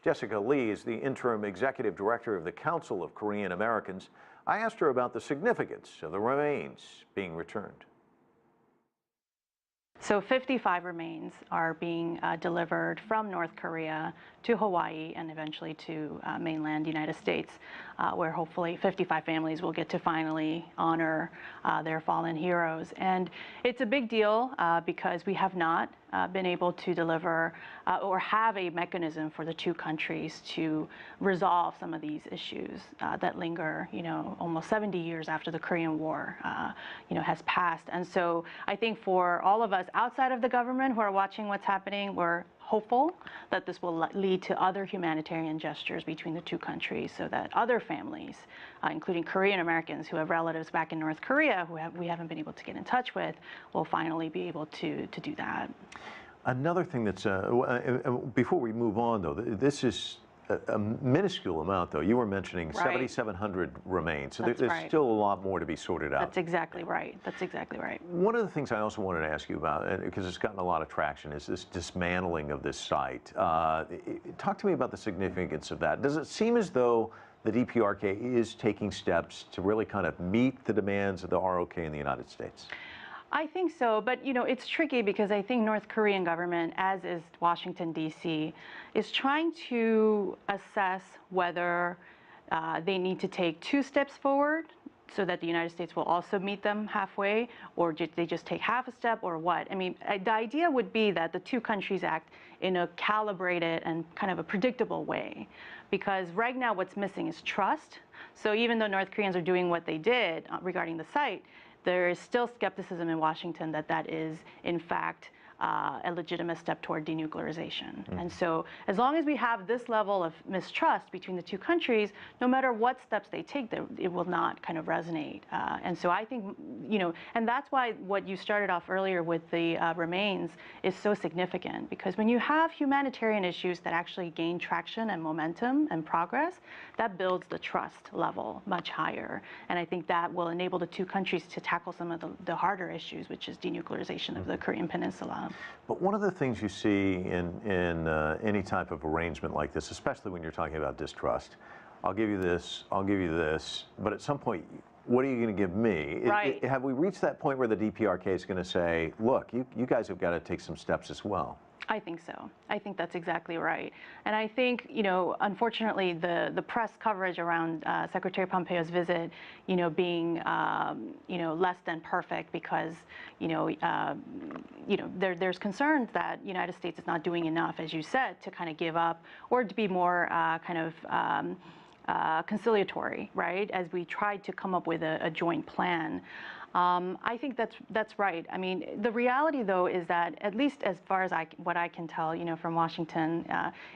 Jessica Lee is the interim executive director of the Council of Korean Americans. I asked her about the significance of the remains being returned. So 55 remains are being delivered from North Korea to Hawaii and eventually to mainland United States, where hopefully 55 families will get to finally honor their fallen heroes. And it's a big deal because we have not been able to deliver or have a mechanism for the two countries to resolve some of these issues that linger, almost 70 years after the Korean War, has passed. And so I think for all of us outside of the government who are watching what's happening, we're hopeful that this will lead to other humanitarian gestures between the two countries so that other families, including Korean Americans who have relatives back in North Korea who we haven't been able to get in touch with, will finally be able to do that. Another thing that's, before we move on though, this is a minuscule amount though. You were mentioning 7,700 remains, so there's still a lot more to be sorted out. That's exactly right. That's exactly right. One of the things I also wanted to ask you about, because it's gotten a lot of traction, is this dismantling of this site. Talk to me about the significance of that. Does it seem as though the DPRK is taking steps to really kind of meet the demands of the ROK in the United States? I think so, but it's tricky because I think North Korean government, as is Washington, D.C., is trying to assess whether they need to take 2 steps forward so that the United States will also meet them halfway, or they just take half a step, or what? I mean, the idea would be that the two countries act in a calibrated and kind of a predictable way, because right now what's missing is trust. So even though North Koreans are doing what they did regarding the site, there is still skepticism in Washington that that is, in fact, a legitimate step toward denuclearization. And so as long as we have this level of mistrust between the two countries, no matter what steps they take, it will not kind of resonate. And so I think, and that's why what you started off earlier with the remains is so significant, because when you have humanitarian issues that actually gain traction and momentum and progress, that builds the trust level much higher. And I think that will enable the two countries to tackle some of the harder issues, which is denuclearization of the Korean Peninsula. But one of the things you see in any type of arrangement like this, especially when you're talking about distrust, I'll give you this, but at some point, what are you going to give me? Right. Have we reached that point where the DPRK is going to say, look, you guys have got to take some steps as well? I think so. I think that's exactly right. And I think, unfortunately, the press coverage around Secretary Pompeo's visit, being, less than perfect because, there's concerns that United States is not doing enough, as you said, to kind of give up or to be more conciliatory, right, as we tried to come up with a joint plan. I think that's right. I mean, the reality, though, is that at least as far as what I can tell, from Washington,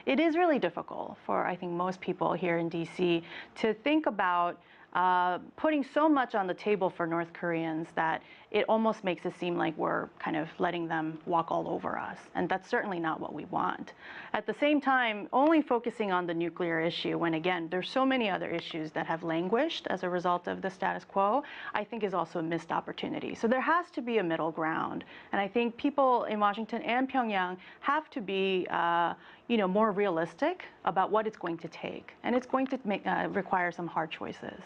it is really difficult for, I think, most people here in D.C. to think about putting so much on the table for North Koreans that it almost makes it seem like we're kind of letting them walk all over us. And that's certainly not what we want. At the same time, only focusing on the nuclear issue, when again, there's so many other issues that have languished as a result of the status quo, I think is also a missed opportunity. So there has to be a middle ground. And I think people in Washington and Pyongyang have to be more realistic about what it's going to take. And it's going to require some hard choices.